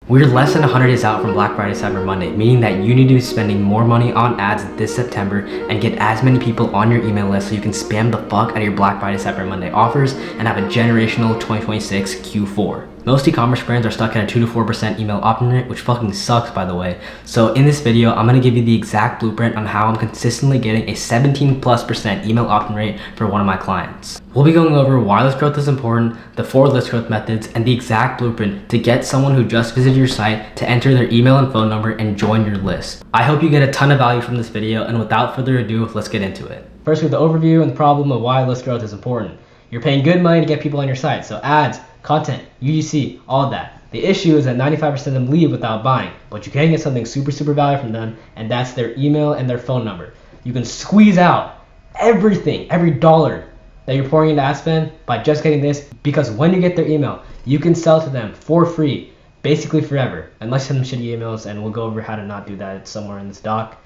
We're less than 100 days out from Black Friday Cyber Monday, meaning that you need to be spending more money on ads this September and get as many people on your email list so you can spam the fuck out of your Black Friday Cyber Monday offers and have a generational 2026 Q4. Most e-commerce brands are stuck at a 2 to 4% email opt-in rate, which fucking sucks, by the way. So in this video, I'm gonna give you the exact blueprint on how I'm consistently getting a 17+% email opt-in rate for one of my clients. We'll be going over why list growth is important, the 4 list growth methods, and the exact blueprint to get someone who just visited your site to enter their email and phone number and join your list. I hope you get a ton of value from this video, and without further ado, let's get into it. First, with the overview and the problem of why list growth is important. You're paying good money to get people on your site, so ads, content, UGC, all of that. The issue is that 95% of them leave without buying, but you can get something super valuable from them, and that's their email and their phone number. You can squeeze out everything, every dollar that you're pouring into ad spend by just getting this, because when you get their email, you can sell to them for free, basically forever, unless you send them shitty emails, and we'll go over how to not do that. It's somewhere in this doc,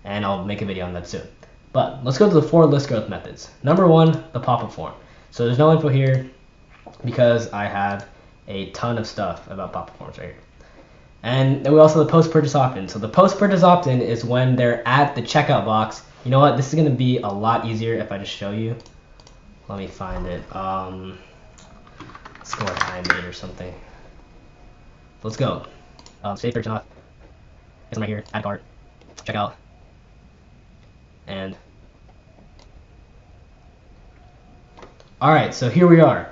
and I'll make a video on that soon. But let's go to the 4 list growth methods. Number 1, the pop-up form. So there's no info here because I have a ton of stuff about pop-up forms right here. And then we also have the post-purchase opt-in. So the post-purchase opt-in is when they're at the checkout box. You know what? This is going to be a lot easier if I just show you. Let me find it. Let's go like iMade or something. Let's go. Save purchase off. It's right here. Add cart. Checkout. And alright, so here we are.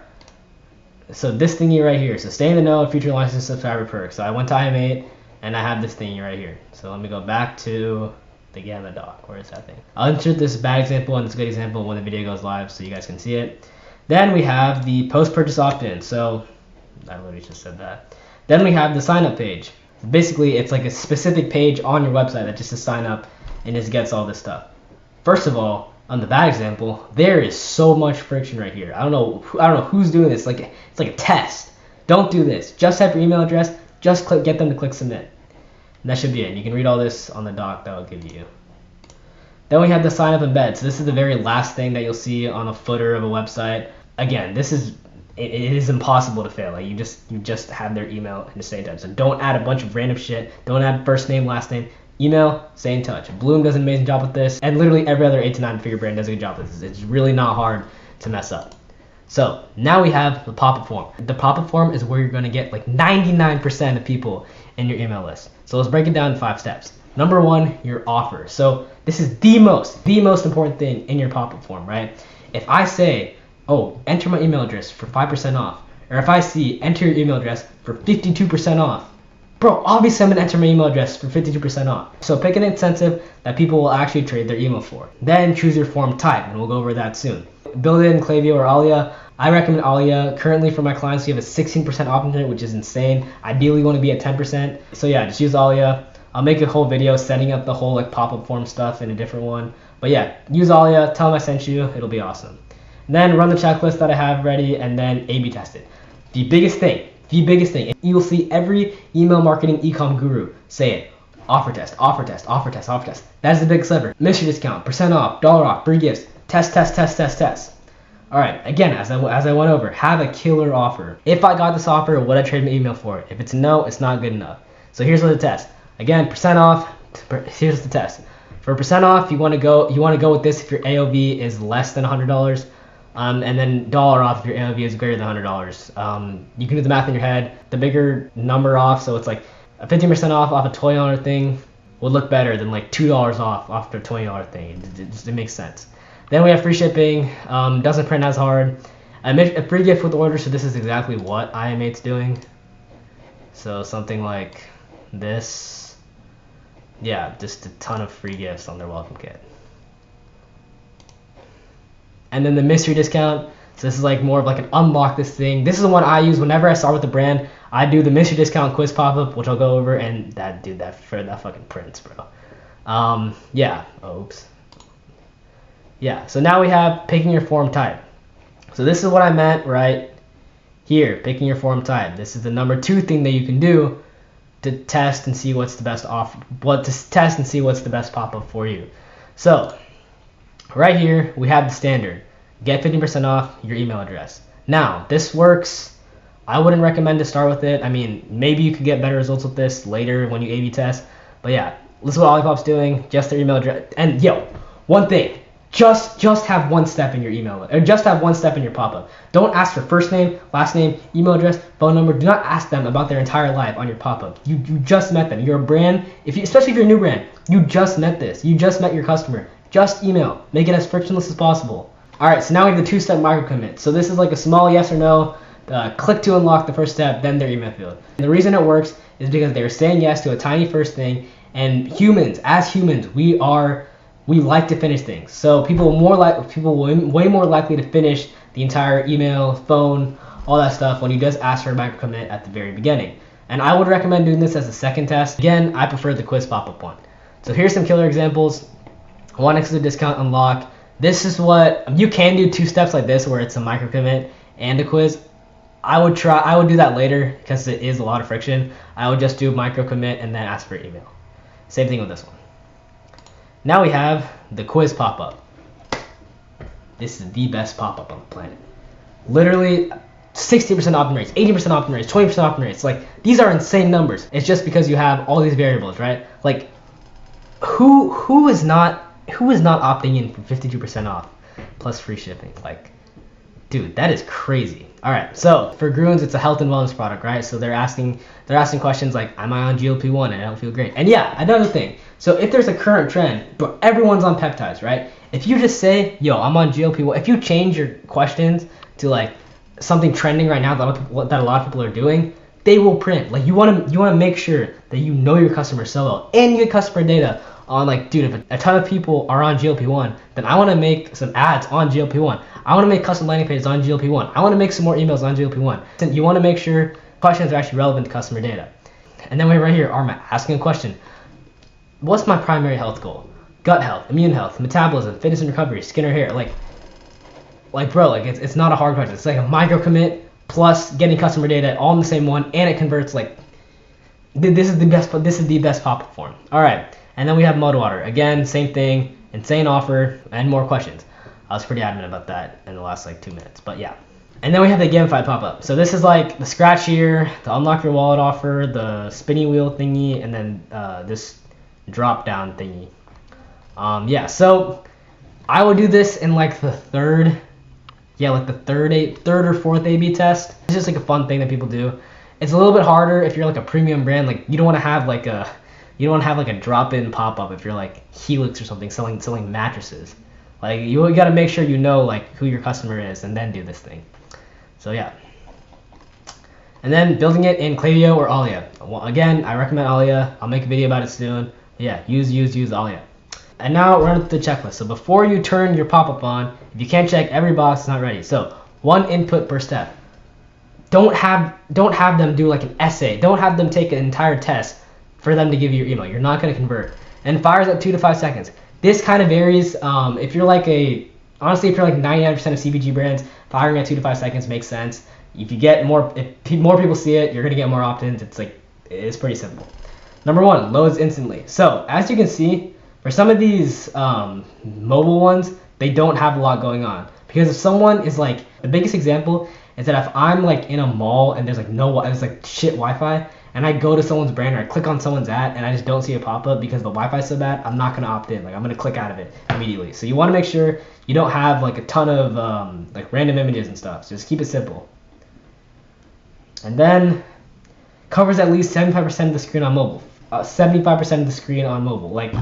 So this thingy right here. So stay in the know of future license subscriber perks. So I went to iMate and I have this thingy right here. So let me go back to the Gamma doc. Where is that thing? I'll insert this bad example and this good example when the video goes live so you guys can see it. Then we have the post-purchase opt-in. So I literally just said that. Then we have the sign-up page. Basically, it's like a specific page on your website that just to sign up and just gets all this stuff. First of all, on the bad example, there is so much friction right here. I don't know who's doing this. It's like a test. Don't do this. Just have your email address. Just get them to click submit. And that should be it. You can read all this on the doc that I'll give you. Then we have the sign up embed. So this is the very last thing that you'll see on the footer of a website. Again, this is it is impossible to fail. Like you just have their email and just stay in touch. So don't add a bunch of random shit. Don't add first name, last name. Email, stay in touch. Bloom does an amazing job with this, and literally every other 8 to 9 figure brand does a good job with this. It's really not hard to mess up. So now we have the pop-up form. The pop-up form is where you're going to get like 99% of people in your email list. So let's break it down in 5 steps. Number 1, your offer. So this is the most important thing in your pop-up form, right? If I say, oh, enter my email address for 5% off, or if I see enter your email address for 52% off, bro, obviously I'm gonna enter my email address for 52% off. So pick an incentive that people will actually trade their email for. Then choose your form type, and we'll go over that soon. Build it in Klaviyo or Alia. I recommend Alia. Currently for my clients, you have a 16% opt-in rate, which is insane. Ideally, you want to be at 10%. So yeah, just use Alia. I'll make a whole video setting up the whole like pop-up form stuff in a different one. But yeah, use Alia. Tell them I sent you. It'll be awesome. And then run the checklist that I have ready, and then A/B test it. The biggest thing, you'll see every email marketing ecom guru say it. Offer test, offer test, offer test, offer test. That's the big sliver. Mystery discount, percent off, dollar off, free gifts. Test. All right, again, as I went over, have a killer offer. If I got this offer, would I trade my email for it? If it's no, it's not good enough. So here's what the test. Again, percent off. Here's the test. For percent off, you want to go with this if your AOV is less than $100. And then dollar off if your AOV is greater than $100. You can do the math in your head. The bigger number off, so it's like a 15% off a $20 thing would look better than like $2 off the $20 thing. It makes sense. Then we have free shipping. Doesn't print as hard. A free gift with order. So this is exactly what iMate's doing. So something like this. Yeah, just a ton of free gifts on their welcome kit. And then the mystery discount. So this is like more of like an unlock this thing. This is the one I use whenever I start with a brand. I do the mystery discount quiz pop-up, which I'll go over, and that fucking prints, bro. Yeah. Oops. Yeah. So now we have picking your form type. So this is what I meant right here, picking your form type. This is the number 2 thing that you can do to test and see what's the best pop-up for you. So right here we have the standard. Get 50% off your email address. Now this works I wouldn't recommend to start with it. I mean, maybe you could get better results with this later when you A/B test. But yeah, this is what Olipop's doing. Just their email address. And yo, one thing. Just have one step in your email, or just have one step in your pop-up. Don't ask for first name, last name, email address, phone number. Do not ask them about their entire life on your pop-up. You just met them. You're a brand. Especially if you're a new brand, you just met this. You just met your customer. Just email. Make it as frictionless as possible. All right. So now we have the two-step micro commit. So this is like a small yes or no. Click to unlock the first step, then their email field. And the reason it works is because they're saying yes to a tiny first thing. And as humans, we like to finish things. So people way more likely to finish the entire email, phone, all that stuff when you just ask for a micro commit at the very beginning. And I would recommend doing this as a second test. Again, I prefer the quiz pop-up one. So here's some killer examples. 1x discount unlock. This is what you can do, two steps like this where it's a micro commit and a quiz. I would do that later because it is a lot of friction. I would just do micro commit and then ask for email. Same thing with this one. Now we have the quiz pop-up. This is the best pop-up on the planet. Literally 60% opt-in rates, 80% opt-in rates, 20% opt-in rates. Like, these are insane numbers. It's just because you have all these variables, right? Like, who is not opting in for 52% off plus free shipping? Like, dude, that is crazy. All right, so for Grüns, it's a health and wellness product, right? So they're asking questions like, am I on GLP-1 and I don't feel great? And yeah, another thing. So if there's a current trend, but everyone's on peptides, right? If you just say, yo, I'm on GLP-1, if you change your questions to like something trending right now that a lot of people are doing, they will print. Like, you want to make sure that you know your customer so well and you get customer data on, like, dude, if a ton of people are on GLP-1, then I want to make some ads on GLP-1. I want to make custom landing pages on GLP-1. I want to make some more emails on GLP-1. And you want to make sure questions are actually relevant to customer data. And then we have right here, Arma, asking a question. What's my primary health goal? Gut health, immune health, metabolism, fitness and recovery, skin or hair. Like bro, like it's not a hard question. It's like a micro commit plus getting customer data all in the same one, and it converts. Like, this is the best pop-up form. All right, and then we have Mud Water. Again, same thing, insane offer and more questions. I was pretty adamant about that in the last like 2 minutes, but yeah. And then we have the gamified pop-up. So this is like the scratch here, the unlock your wallet offer, the spinny wheel thingy, and then this drop down thingy. Yeah, so I would do this in like the third or fourth A/B test. It's just like a fun thing that people do. It's a little bit harder if you're like a premium brand. Like, you don't want to have like a drop-in pop-up if you're like Helix or something selling mattresses. Like, you got to make sure you know like who your customer is and then do this thing. So yeah. And then building it in Klaviyo or Alia. Well, again, I recommend Alia. I'll make a video about it soon. But yeah, use Alia. And now we're on the checklist. So before you turn your pop-up on, if you can't check every box, it's not ready. So one input per step. Don't have them do like an essay. Don't have them take an entire test for them to give you your email. You're not going to convert. And fires at 2 to 5 seconds. This kind of varies. If you're like 99% of CPG brands, firing at 2 to 5 seconds makes sense. If more people see it, you're going to get more opt-ins. It's pretty simple. Number one, loads instantly. So as you can see, for some of these mobile ones, they don't have a lot going on. Because if someone is like, the biggest example is that if I'm like in a mall and there's like shit Wi-Fi, and I go to someone's brand or I click on someone's ad and I just don't see a pop-up because the Wi-Fi is so bad, I'm not gonna opt in. Like, I'm gonna click out of it immediately. So you want to make sure you don't have like a ton of like random images and stuff. So just keep it simple. And then covers at least 75% of the screen on mobile. 75% of the screen on mobile. Like,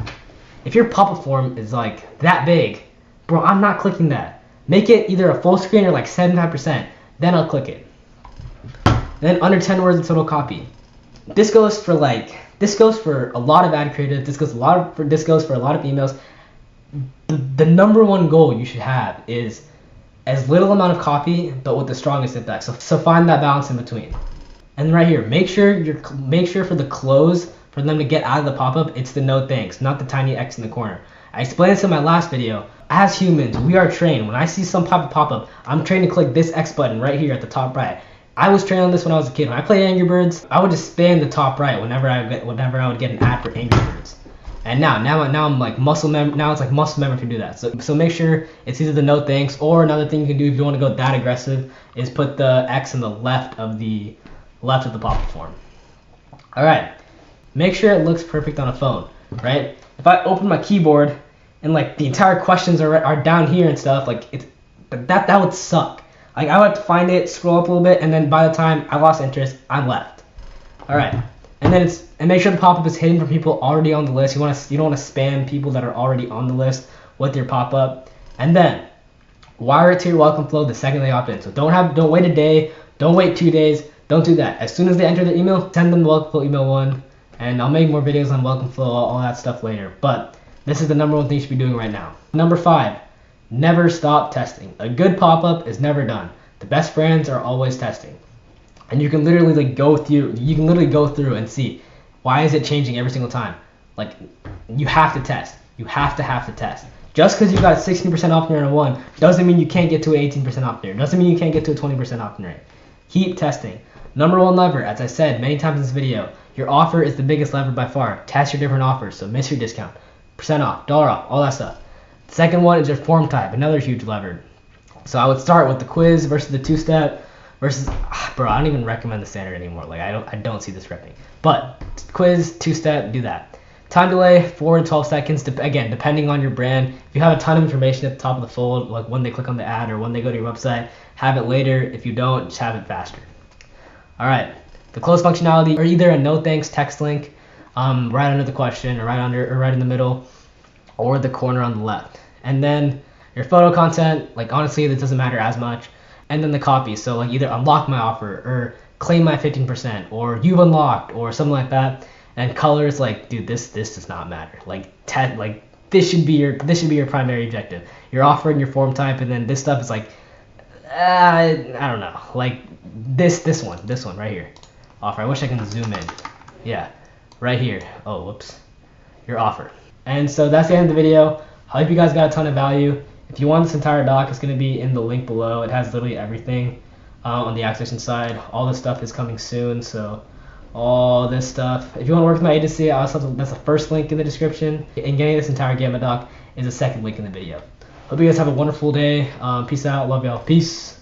if your pop-up form is like that big, bro, I'm not clicking that. Make it either a full screen or like 75%. Then I'll click it. Then under 10 words of total copy. This goes for a lot of ad creative. This goes for a lot of emails. The number one goal you should have is as little amount of copy, but with the strongest impact. So find that balance in between. And right here, make sure for the close, for them to get out of the pop-up, it's the no thanks, not the tiny X in the corner. I explained this in my last video. As humans, we are trained. When I see some pop-up, I'm trained to click this X button right here at the top right. I was trained on this when I was a kid. When I played Angry Birds, I would just spam the top right whenever I would get an ad for Angry Birds. And now I'm like now it's like muscle memory to do that. So make sure it's either the no thanks, or another thing you can do if you want to go that aggressive is put the X in the left of the pop-up form. All right, make sure it looks perfect on a phone, right? If I open my keyboard and like the entire questions are down here and stuff, like that would suck. Like I would have to find it, scroll up a little bit, and then by the time I lost interest, I'm left. All right, and then make sure the pop-up is hidden from people already on the list. You don't want to spam people that are already on the list with your pop-up, and then wire it to your welcome flow the second they opt in. So don't wait a day, don't wait 2 days, don't do that. As soon as they enter their email, send them the welcome flow email one, and I'll make more videos on welcome flow, all that stuff later. But this is the number one thing you should be doing right now. Number 5, never stop testing. A good pop-up is never done. The best brands are always testing. And you can literally go through and see, why is it changing every single time? Like, you have to test. You have to test. Just because you got 16% opt-in rate on one doesn't mean you can't get to an 18% opt-in rate. Doesn't mean you can't get to a 20% opt-in rate. Keep testing. Number 1 lever, as I said many times in this video, your offer is the biggest lever by far. Test your different offers, so miss your discount, percent off, dollar off, all that stuff. The second one is your form type, another huge lever. So I would start with the quiz versus the 2-step versus, bro, I don't even recommend the standard anymore. Like I don't see this ripping. But quiz, 2-step, do that. Time delay, 4 to 12 seconds, again, depending on your brand. If you have a ton of information at the top of the fold, like when they click on the ad or when they go to your website, have it later. If you don't, just have it faster. All right, the close functionality, or either a no thanks text link right under the question, or right in the middle, or the corner on the left. And then your photo content, like honestly, this doesn't matter as much. And then the copy, so like either unlock my offer, or claim my 15%, or you've unlocked, or something like that. And colors, like, dude, this does not matter. Like this should be your primary objective. Your offer and your form type, and then this stuff is like, I don't know, like this one right here, offer. I wish I can zoom in. Yeah, right here. Oh, whoops. Your offer. And so that's the end of the video. I hope you guys got a ton of value. If you want this entire doc, it's going to be in the link below. It has literally everything on the acquisition side. All this stuff is coming soon, so all this stuff. If you want to work with my agency, that's the first link in the description. And getting this entire Gamma doc is the second link in the video. Hope you guys have a wonderful day. Peace out. Love y'all. Peace.